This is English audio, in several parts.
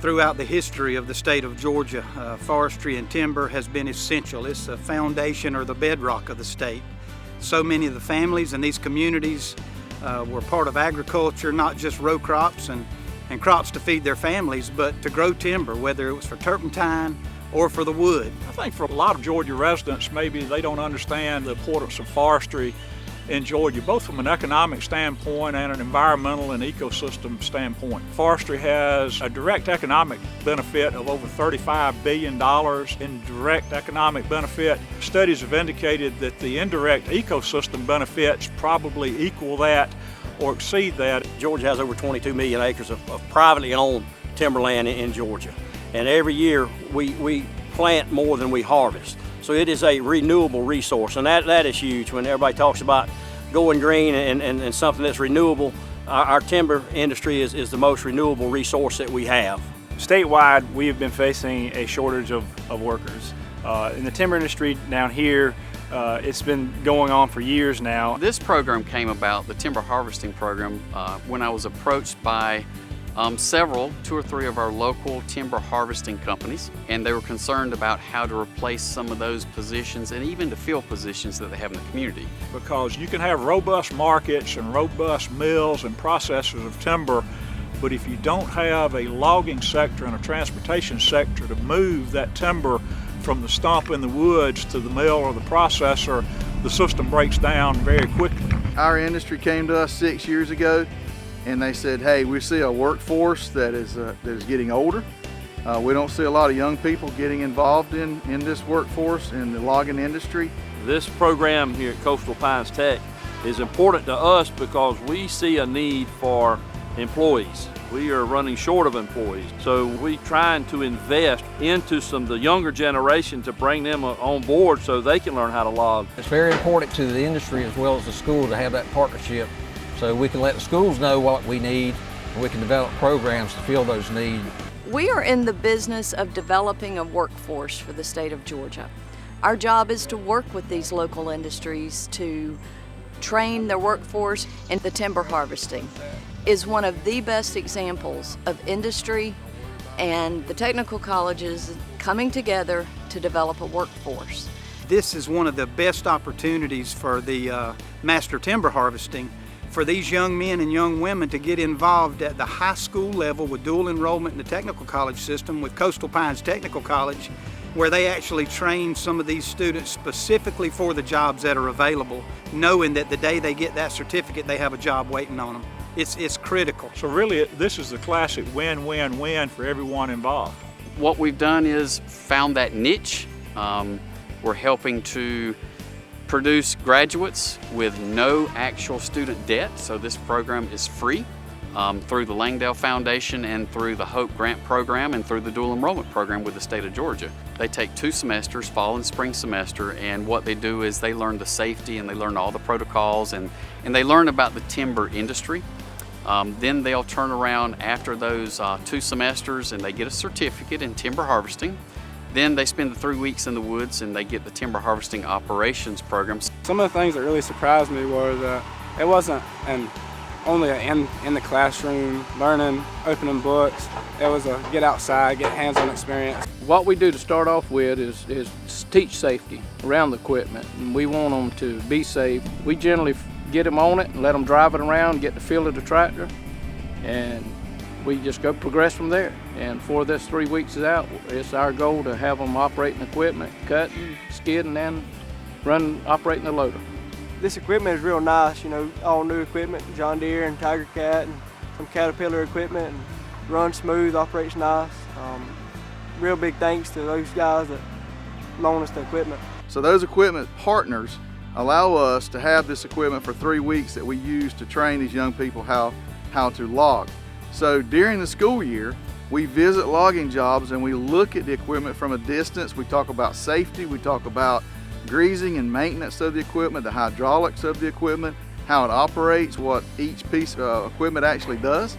Throughout the history of the state of Georgia, forestry and timber has been essential. It's the foundation or the bedrock of the state. So many of the families in these communities were part of agriculture, not just row crops and crops to feed their families, but to grow timber, whether it was for turpentine or for the wood. I think for a lot of Georgia residents, maybe they don't understand the importance of forestry in Georgia, both from an economic standpoint and an environmental and ecosystem standpoint. Forestry has a direct economic benefit of over $35 billion in direct economic benefit. Studies have indicated that the indirect ecosystem benefits probably equal that or exceed that. Georgia has over 22 million acres of privately owned timberland in Georgia. And every year we plant more than we harvest. So it is a renewable resource, and that is huge. When everybody talks about going green and something that's renewable, our timber industry is the most renewable resource that we have. Statewide, we have been facing a shortage of workers. In the timber industry down here, it's been going on for years now. This program came about, the timber harvesting program, when I was approached by two or three of our local timber harvesting companies, and they were concerned about how to replace some of those positions and even to fill positions that they have in the community. Because you can have robust markets and robust mills and processors of timber, but if you don't have a logging sector and a transportation sector to move that timber from the stump in the woods to the mill or the processor, the system breaks down very quickly. Our industry came to us 6 years ago, and they said, hey, we see a workforce that is getting older. We don't see a lot of young people getting involved in this workforce in the logging industry. This program here at Coastal Pines Tech is important to us because we see a need for employees. We are running short of employees, so we're trying to invest into the younger generation to bring them on board so they can learn how to log. It's very important to the industry as well as the school to have that partnership, so we can let the schools know what we need and we can develop programs to fill those needs. We are in the business of developing a workforce for the state of Georgia. Our job is to work with these local industries to train their workforce, and the timber harvesting is one of the best examples of industry and the technical colleges coming together to develop a workforce. This is one of the best opportunities for the master timber harvesting for these young men and young women to get involved at the high school level with dual enrollment in the technical college system with Coastal Pines Technical College, where they actually train some of these students specifically for the jobs that are available, knowing that the day they get that certificate, they have a job waiting on them. It's critical. So really, this is the classic win-win-win for everyone involved. What we've done is found that niche. We're helping to produce graduates with no actual student debt, so this program is free through the Langdale Foundation and through the Hope Grant Program and through the dual enrollment program with the state of Georgia. They take 2 semesters, fall and spring semester, and what they do is they learn the safety and they learn all the protocols and they learn about the timber industry. Then they'll turn around after those 2 semesters and they get a certificate in timber harvesting. Then they spend the 3 weeks in the woods and they get the timber harvesting operations program. Some of the things that really surprised me were that it wasn't only in the classroom, learning, opening books. It was a get outside, get hands-on experience. What we do to start off with is teach safety around the equipment, and we want them to be safe. We generally get them on it and let them drive it around, get the feel of the tractor, and we just go progress from there. And before this 3 weeks is out, it's our goal to have them operating equipment, cutting, skidding, and operating the loader. This equipment is real nice, you know, all new equipment, John Deere and Tiger Cat and some Caterpillar equipment, and runs smooth, operates nice. Real big thanks to those guys that loan us the equipment. So those equipment partners allow us to have this equipment for 3 weeks that we use to train these young people how to log. So during the school year, we visit logging jobs and we look at the equipment from a distance. We talk about safety, we talk about greasing and maintenance of the equipment, the hydraulics of the equipment, how it operates, what each piece of equipment actually does.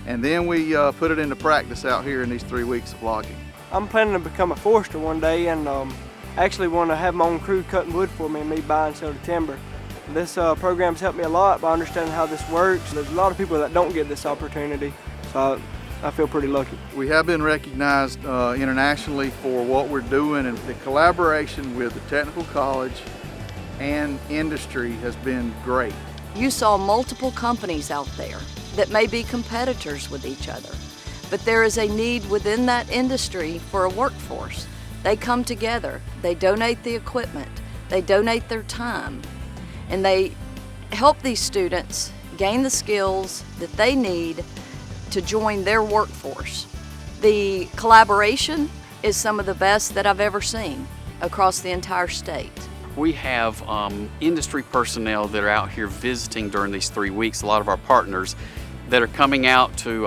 And then we put it into practice out here in these 3 weeks of logging. I'm planning to become a forester one day, and actually want to have my own crew cutting wood for me and me buying and selling timber. This program's helped me a lot by understanding how this works. There's a lot of people that don't get this opportunity, so I feel pretty lucky. We have been recognized internationally for what we're doing, and the collaboration with the technical college and industry has been great. You saw multiple companies out there that may be competitors with each other, but there is a need within that industry for a workforce. They come together, they donate the equipment, they donate their time, and they help these students gain the skills that they need to join their workforce. The collaboration is some of the best that I've ever seen across the entire state. We have industry personnel that are out here visiting during these 3 weeks, a lot of our partners that are coming out to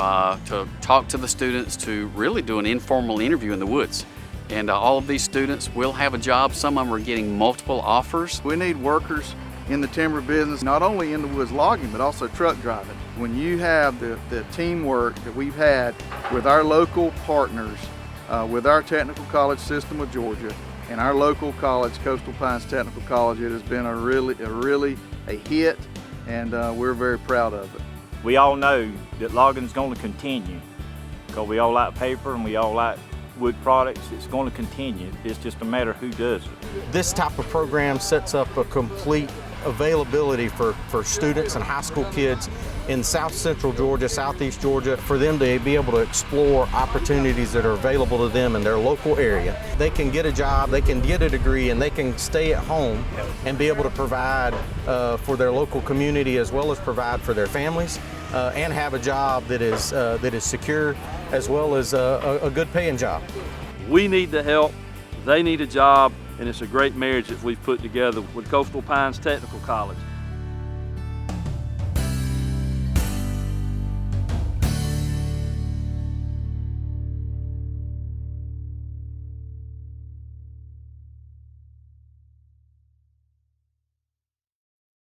talk to the students, to really do an informal interview in the woods. And all of these students will have a job. Some of them are getting multiple offers. We need workers in the timber business, not only in the woods logging, but also truck driving. When you have the teamwork that we've had with our local partners, with our technical college system of Georgia, and our local college, Coastal Pines Technical College, it has been a really hit, and we're very proud of it. We all know that logging is going to continue because we all like paper and we all like wood products. It's going to continue. It's just a matter of who does it. This type of program sets up a complete availability for students and high school kids in South Central Georgia, Southeast Georgia, for them to be able to explore opportunities that are available to them in their local area. They can get a job, they can get a degree, and they can stay at home and be able to provide for their local community as well as provide for their families and have a job that is secure as well as a good paying job. We need the help, they need a job, and it's a great marriage that we've put together with Coastal Pines Technical College.